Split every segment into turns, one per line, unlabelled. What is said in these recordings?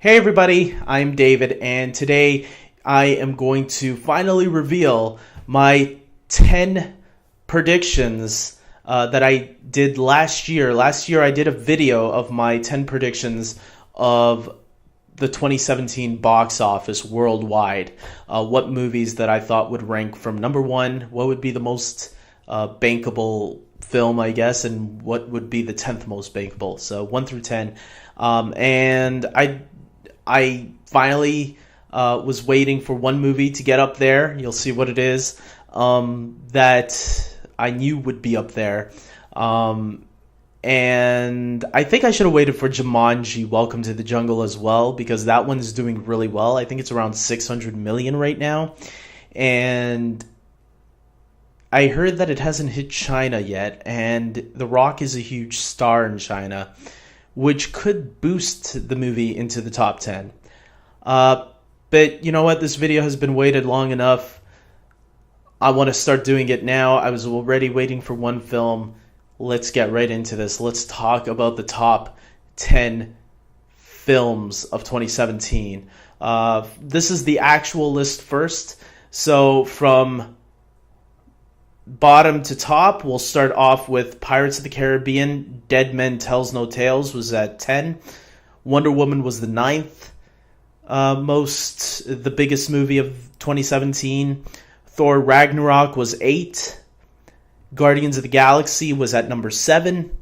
Hey everybody, I'm David, and today I am going to finally reveal my 10 predictions that I did last year. Last year I did a video of my 10 predictions of the 2017 box office worldwide. What movies that I thought would rank from number one, what would be the most bankable film, I guess, and what would be the 10th most bankable. So 1 through 10. And I finally was waiting for one movie to get up there. You'll see what it is that I knew would be up there. And I think I should have waited for Jumanji: Welcome to the Jungle as well, because that one's doing really well. I think it's around 600 million right now. And I heard that it hasn't hit China yet, and The Rock is a huge star in China, which could boost the movie into the top 10. But you know what? This video has been waited long enough. I want to start doing it now. I was already waiting for one film. Let's get right into this. Let's talk about the top 10 films of 2017. This is the actual list first. So from bottom to top, we'll start off with Pirates of the Caribbean: Dead Men Tells No Tales was at 10. Wonder Woman was the 9th the biggest movie of 2017. Thor Ragnarok was 8. Guardians of the Galaxy was at number 7.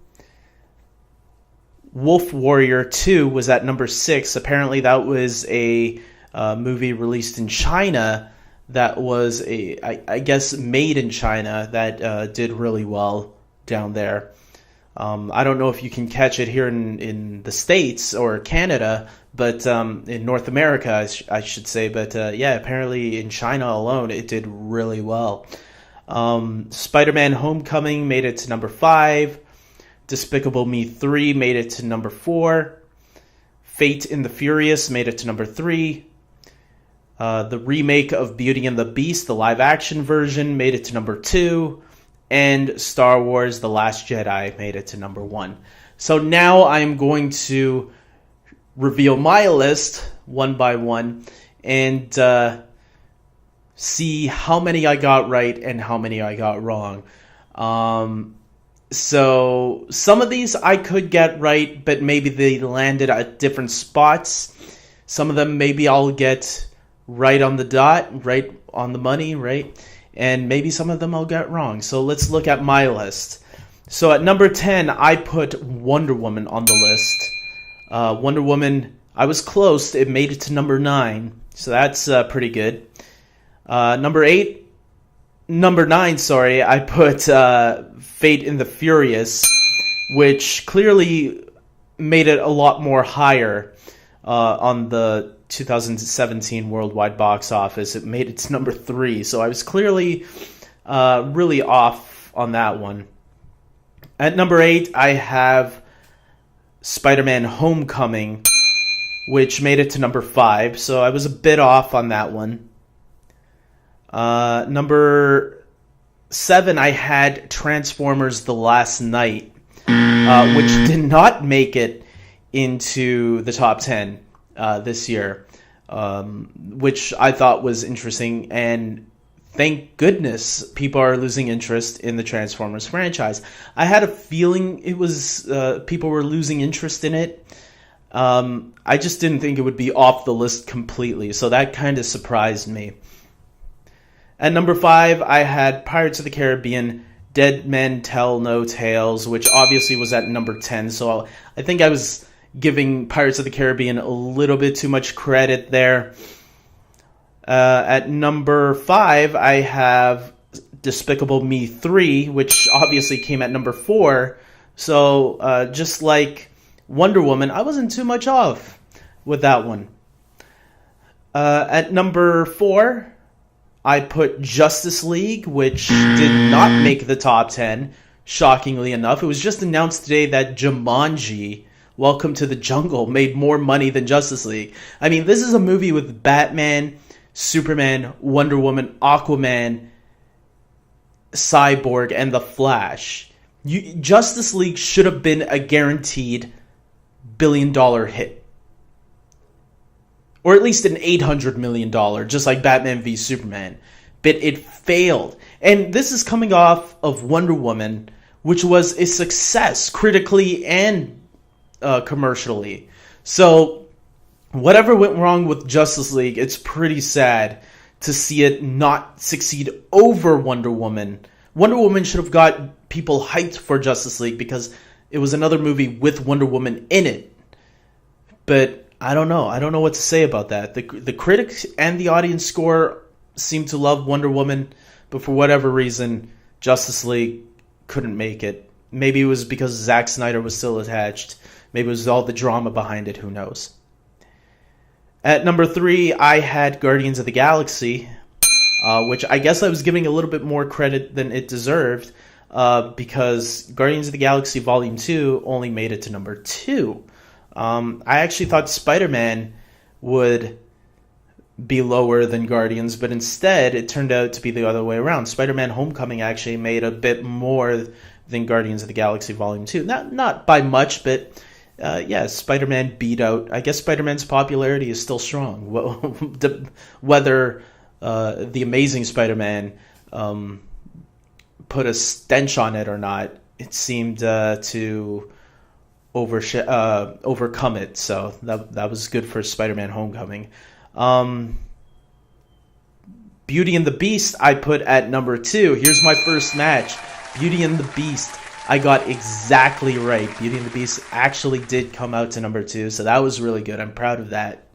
Wolf Warrior 2 was at number 6. Apparently that was a movie released in China that was I guess made in China that did really well down there. I don't know if you can catch it here in the States or Canada, but in North America, I should say. But yeah, apparently in China alone, it did really well. Spider-Man Homecoming made it to number 5. Despicable Me 3 made it to number 4. Fate and the Furious made it to number 3. The remake of Beauty and the Beast, the live-action version, made it to number 2. And Star Wars: The Last Jedi made it to number 1. So now I'm going to reveal my list one by one and see how many I got right and how many I got wrong. So some of these I could get right, but maybe they landed at different spots. Some of them maybe I'll get right on the dot, right on the money, right? And maybe some of them I'll get wrong. So let's look at my list. So at number 10, I put Wonder Woman on the list. Wonder Woman, I was close. It made it to number 9. So that's pretty good. Number 9, I put Fate and the Furious, which clearly made it a lot more higher on the 2017 worldwide box office. It made it to number 3, so I was clearly really off on that one. At number 8, I have Spider-Man Homecoming, which made it to number 5, so I was a bit off on that one. Number 7, I had Transformers: The Last Knight, which did not make it into the top 10 this year, which I thought was interesting, and thank goodness people are losing interest in the Transformers franchise. I had a feeling it was people were losing interest in it. I just didn't think it would be off the list completely, so that kind of surprised me. At number 5, I had Pirates of the Caribbean: Dead Men Tell No Tales, which obviously was at number 10, so I think I was giving Pirates of the Caribbean a little bit too much credit there. At number 5, I have Despicable Me 3, which obviously came at number 4. So just like Wonder Woman, I wasn't too much off with that one. At number 4, I put Justice League, which did not make the top 10, shockingly enough. It was just announced today that Jumanji: Welcome to the Jungle made more money than Justice League. I mean, this is a movie with Batman, Superman, Wonder Woman, Aquaman, Cyborg, and The Flash. Justice League should have been a guaranteed billion-dollar hit. or at least an $800 million, just like Batman v Superman. But it failed. And this is coming off of Wonder Woman, which was a success critically and commercially. So whatever went wrong with Justice League, it's pretty sad to see it not succeed over Wonder Woman. Wonder Woman should have got people hyped for Justice League because it was another movie with Wonder Woman in it. But I don't know. I don't know what to say about that. The critics and the audience score seem to love Wonder Woman, but for whatever reason, Justice League couldn't make it. Maybe it was because Zack Snyder was still attached. Maybe it was all the drama behind it. Who knows? At number 3, I had Guardians of the Galaxy, which I guess I was giving a little bit more credit than it deserved, because Guardians of the Galaxy Volume 2 only made it to number 2. I actually thought Spider-Man would be lower than Guardians, but instead it turned out to be the other way around. Spider-Man Homecoming actually made a bit more than Guardians of the Galaxy Volume 2. Not by much, but yeah, Spider-Man beat out. I guess Spider-Man's popularity is still strong. Whether the Amazing Spider-Man put a stench on it or not, it seemed to overcome it. So that was good for Spider-Man Homecoming. Beauty and the Beast I put at number 2. Here's my first match. Beauty and the Beast. I got exactly right. Beauty and the Beast actually did come out to number 2, so that was really good. I'm proud of that.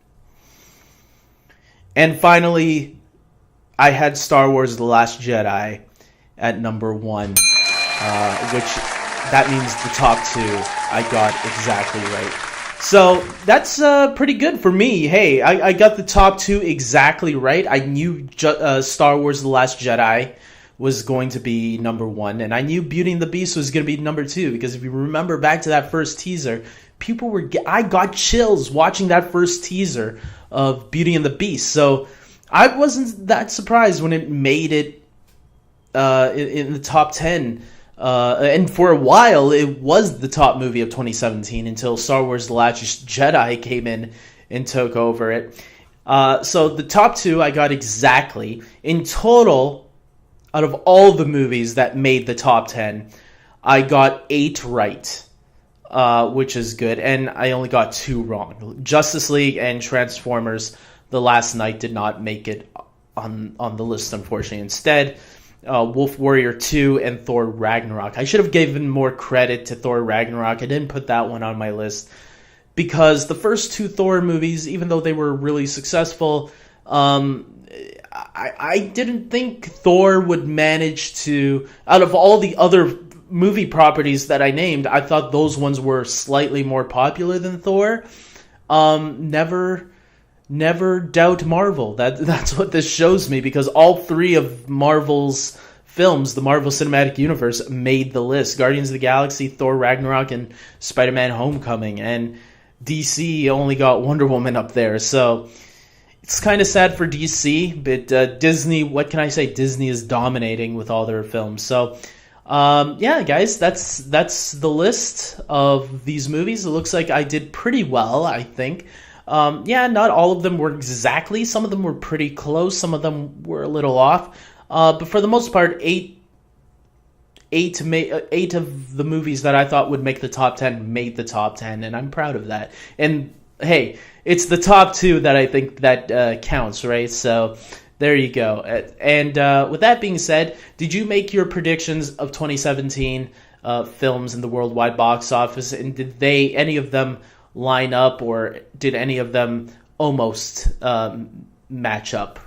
And finally, I had Star Wars The Last Jedi at number 1, which that means the top 2 I got exactly right. So that's pretty good for me. Hey, I got the top 2 exactly right. I knew Star Wars The Last Jedi was going to be number 1, and I knew Beauty and the Beast was going to be number 2, because if you remember back to that first teaser, I got chills watching that first teaser of Beauty and the Beast. So I wasn't that surprised when it made it in the top 10. And for a while, it was the top movie of 2017 until Star Wars The Last Jedi came in and took over it. So the top 2 I got exactly. In total, out of all the movies that made the top 10, I got 8 right, which is good. And I only got 2 wrong. Justice League and Transformers The Last Knight did not make it on the list, unfortunately. Instead, Wolf Warrior 2 and Thor Ragnarok. I should have given more credit to Thor Ragnarok. I didn't put that one on my list because the first 2 Thor movies, even though they were really successful, I didn't think Thor would manage to, out of all the other movie properties that I named, I thought those ones were slightly more popular than Thor. Never doubt Marvel. That's what this shows me, because all 3 of Marvel's films, the Marvel Cinematic Universe, made the list. Guardians of the Galaxy, Thor Ragnarok, and Spider-Man Homecoming. And DC only got Wonder Woman up there. So it's kind of sad for DC, but Disney, what can I say? Disney is dominating with all their films. So yeah, guys, that's the list of these movies. It looks like I did pretty well, I think. Yeah, not all of them were exactly. Some of them were pretty close. Some of them were a little off. But for the most part, 8 of the movies that I thought would make the top 10 made the top 10, and I'm proud of that. And hey, it's the top 2 that I think that counts, right? So there you go. And with that being said, did you make your predictions of 2017 films in the worldwide box office? And did any of them line up, or did any of them almost match up?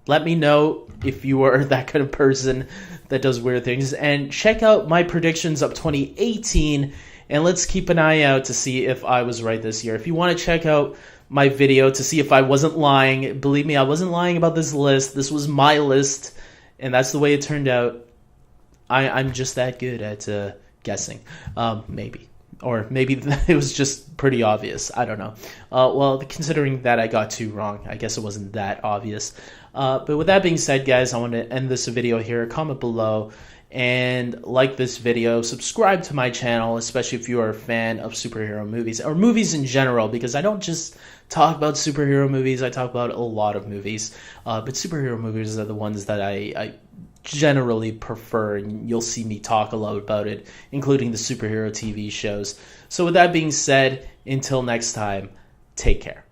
Let me know if you are that kind of person that does weird things. And check out my predictions of 2018, and let's keep an eye out to see if I was right this year. If you want to check out my video to see if I wasn't lying, believe me, I wasn't lying about this list. This was my list, and that's the way it turned out. I'm just that good at guessing. Maybe. Or maybe it was just pretty obvious. I don't know. Well, considering that I got 2 wrong, I guess it wasn't that obvious. But with that being said, guys, I want to end this video here. Comment below and like this video. Subscribe to my channel, especially if you are a fan of superhero movies or movies in general, because I don't just talk about superhero movies. I talk about a lot of movies, but superhero movies are the ones that I generally prefer, and you'll see me talk a lot about it, including the superhero TV shows. So with that being said, until next time, take care.